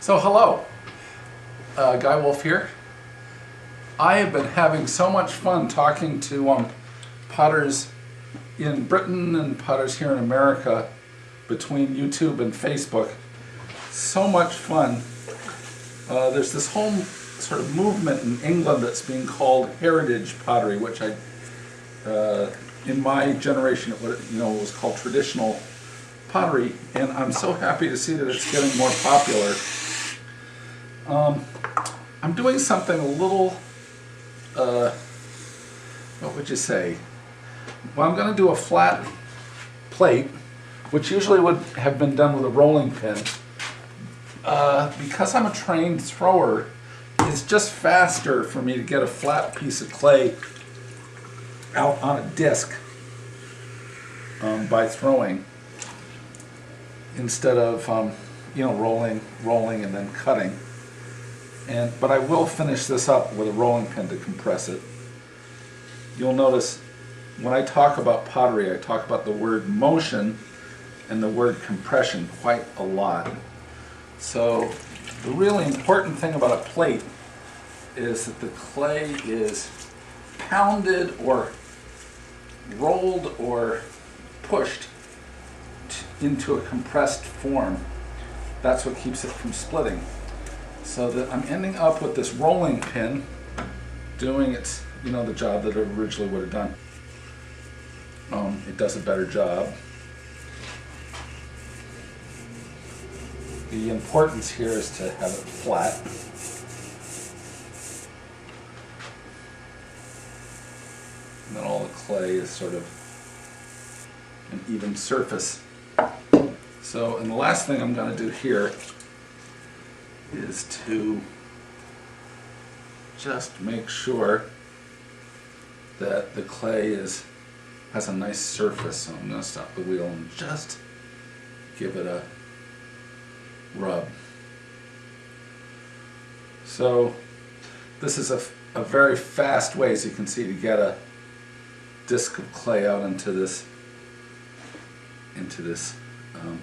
So hello, Guy Wolff here. I have been having so much fun talking to potters in Britain and potters here in America between YouTube and Facebook. So much fun. There's this whole sort of movement in England that's being called heritage pottery, which in my generation it was called traditional pottery, and I'm so happy to see that it's getting more popular. I'm doing something a little, what would you say? Well, I'm going to do a flat plate, which usually would have been done with a rolling pin. Because I'm a trained thrower, it's just faster for me to get a flat piece of clay out on a disc by throwing, instead of rolling and then cutting. But I will finish this up with a rolling pin to compress it. You'll notice when I talk about pottery, I talk about the word motion and the word compression quite a lot. So the really important thing about a plate is that the clay is pounded or rolled or pushed into a compressed form. That's what keeps it from splitting. So that I'm ending up with this rolling pin doing its, the job that it originally would have done. It does a better job. The importance here is to have it flat. And then all the clay is sort of an even surface. So, and the last thing I'm going to do here is to just make sure that the clay has a nice surface. So I'm going to stop the wheel and just give it a rub. So this is a very fast way, as you can see, to get a disc of clay out into this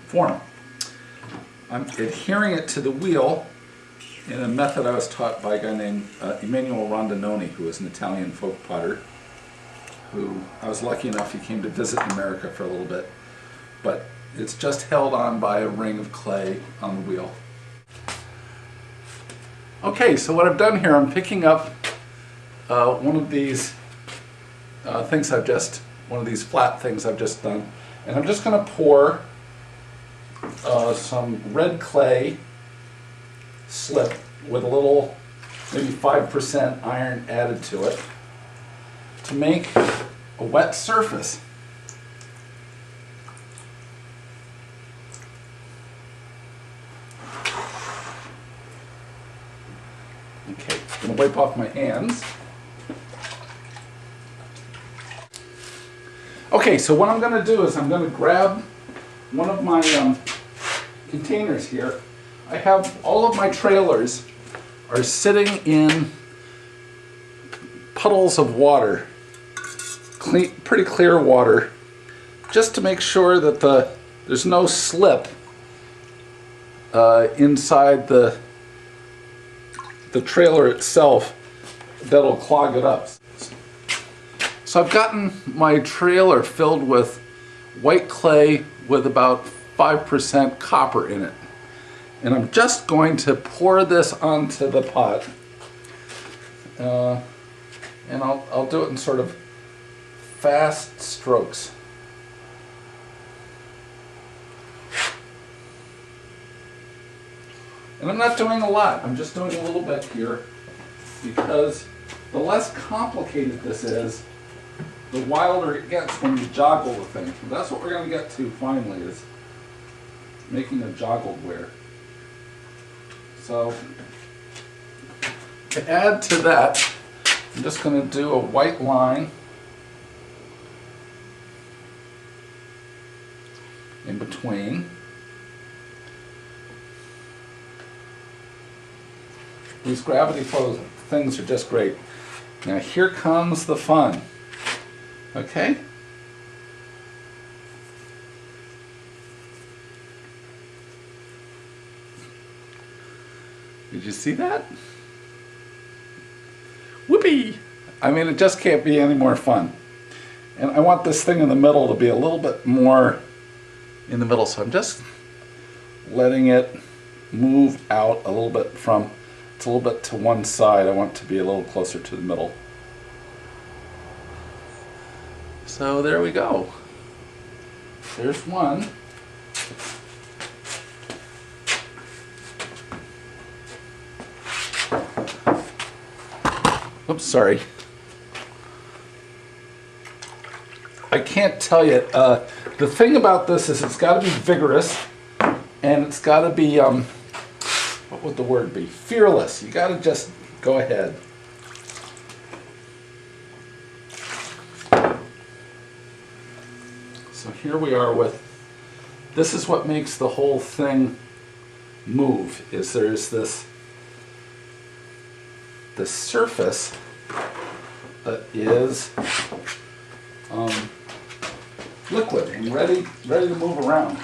form. I'm adhering it to the wheel in a method I was taught by a guy named Emanuele Rondinoni, who is an Italian folk potter, who I was lucky enough he came to visit in America for a little bit. But it's just held on by a ring of clay on the wheel. Okay, so what I've done here, I'm picking up one of these one of these flat things I've just done, and I'm just going to pour some red clay slip with a little, maybe 5% iron added to it, to make a wet surface. Okay, I'm going to wipe off my hands. Okay, so what I'm going to do is I'm going to grab one of my containers here. I have all of my trailers are sitting in puddles of water, pretty clear water, just to make sure that there's no slip inside the trailer itself that'll clog it up. So I've gotten my trailer filled with white clay with about 5% copper in it. And I'm just going to pour this onto the pot. And I'll do it in sort of fast strokes. And I'm not doing a lot, I'm just doing a little bit here, because the less complicated this is, the wilder it gets when you joggle the thing. And that's what we're going to get to finally, is making a joggeled ware. So to add to that, I'm just going to do a white line in between. These gravity flow things are just great. Now here comes the fun. Okay? Did you see that? Whoopee! I mean, it just can't be any more fun. And I want this thing in the middle to be a little bit more in the middle, so I'm just letting it move out a little bit from, it's a little bit to one side. I want it to be a little closer to the middle. So there we go. There's one. Oops, sorry. I can't tell you. The thing about this is it's got to be vigorous, and it's got to be, what would the word be? Fearless. You got to just go ahead. So here we are with, this is what makes the whole thing move, is there's this surface that is liquid and ready to move around.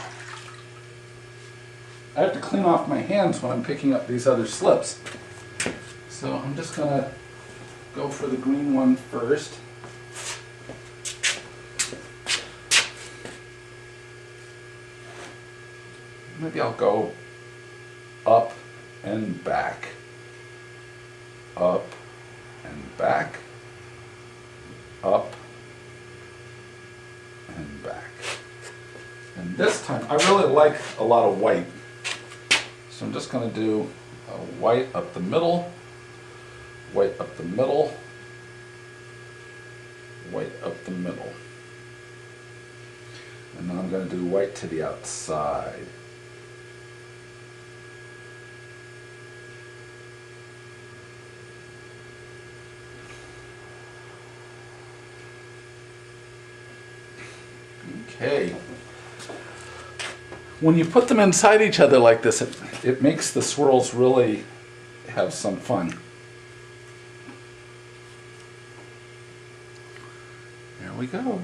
I have to clean off my hands when I'm picking up these other slips. So I'm just going to go for the green one first. Maybe I'll go up and back. Up and back. Up and back. And this time, I really like a lot of white. So I'm just going to do a white up the middle, white up the middle, white up the middle. And then I'm going to do white to the outside. Okay. When you put them inside each other like this, it makes the swirls really have some fun. There we go.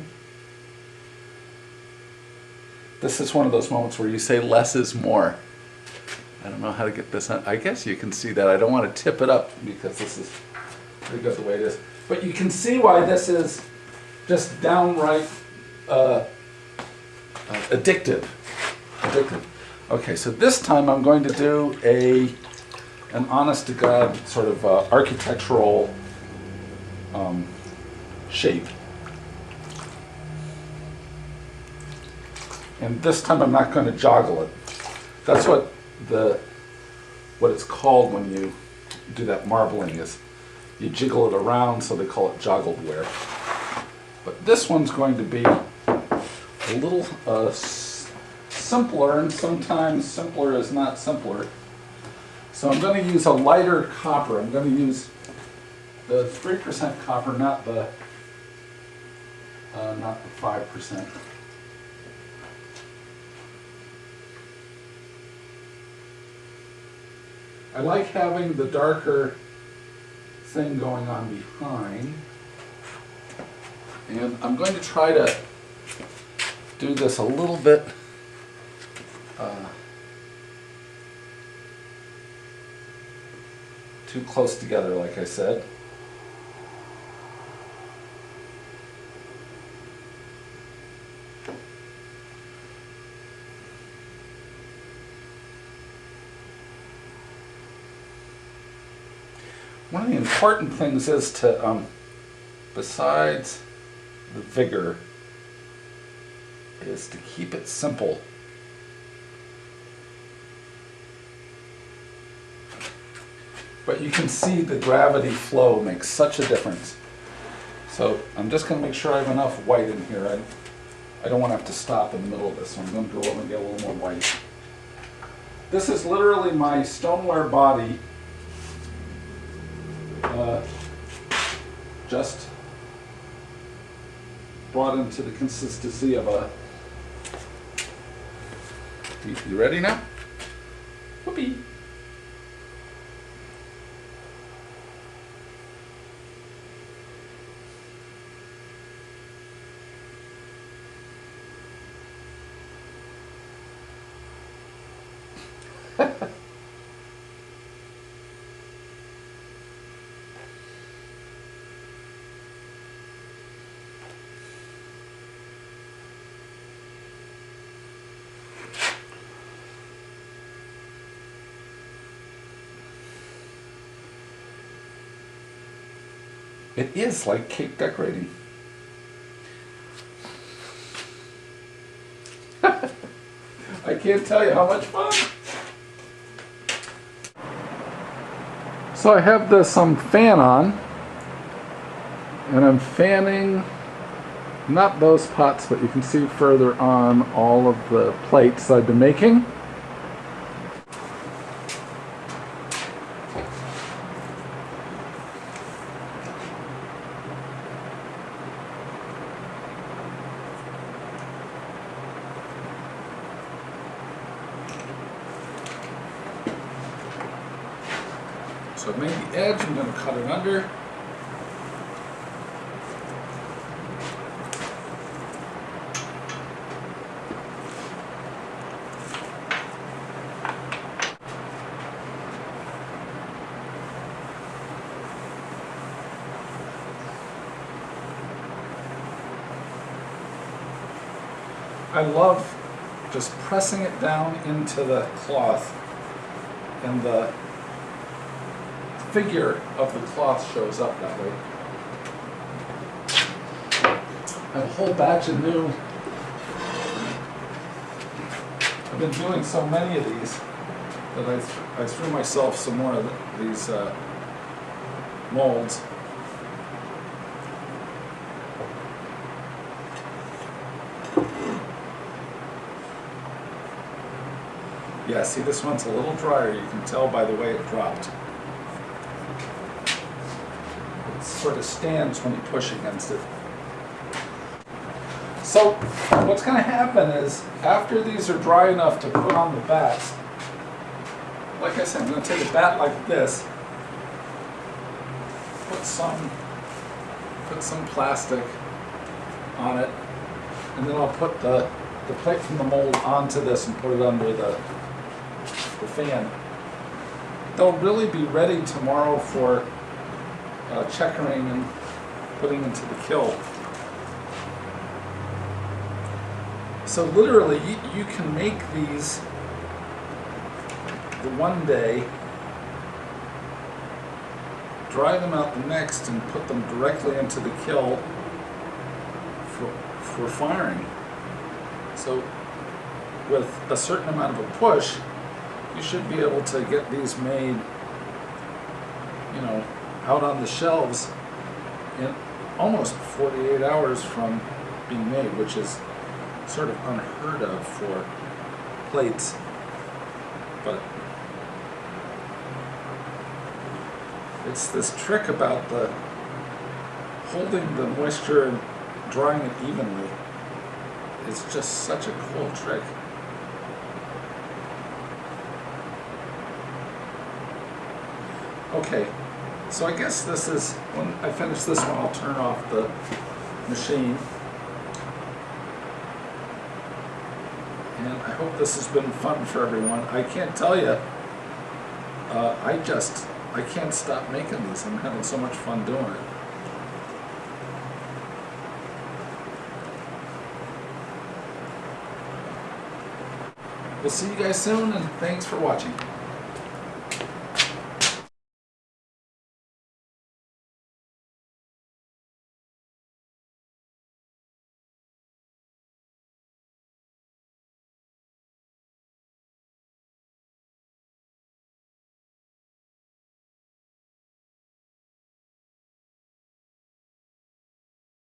This is one of those moments where you say less is more. I don't know how to get this on. I guess you can see that. I don't want to tip it up because this is pretty good the way it is. But you can see why this is just downright addictive. Okay, so this time I'm going to do an honest-to-God sort of architectural shape. And this time I'm not going to joggle it. That's what it's called when you do that marbling, is you jiggle it around, so they call it joggeled ware. But this one's going to be a little simpler, and sometimes simpler is not simpler. So I'm going to use a lighter copper. I'm going to use the 3% copper, not the 5%. I like having the darker thing going on behind. And I'm going to try to do this a little bit too close together, like I said. One of the important things is to, besides the vigor, is to keep it simple. But you can see the gravity flow makes such a difference. So I'm just going to make sure I have enough white in here. I don't want to have to stop in the middle of this, so I'm going to go over and get a little more white. This is literally my stoneware body, just brought into the consistency of a... You ready now? Whoopee! It is like cake decorating. I can't tell you how much fun. So I have this fan on, and I'm fanning not those pots, but you can see further on all of the plates I've been making. So I've made the edge, I'm going to cut it under. I love just pressing it down into the cloth, and the figure of the cloth shows up that way. I have a whole batch of new. I've been doing so many of these that I threw myself some more of these molds. Yeah, see, this one's a little drier. You can tell by the way it dropped. It sort of stands when you push against it. So what's going to happen is, after these are dry enough to put on the bats, like I said, I'm going to take a bat like this, put some plastic on it, and then I'll put the plate from the mold onto this and put it under the fan. They'll really be ready tomorrow for checkering and putting into the kiln. So literally, you can make these the one day, dry them out the next, and put them directly into the kiln for firing. So with a certain amount of a push, you should be able to get these made, you know, out on the shelves in almost 48 hours from being made, which is sort of unheard of for plates. But it's this trick about the holding the moisture and drying it evenly. It's just such a cool trick. Okay, so I guess this is, when I finish this one, I'll turn off the machine. And I hope this has been fun for everyone. I can't tell you, I can't stop making these. I'm having so much fun doing it. We'll see you guys soon, and thanks for watching.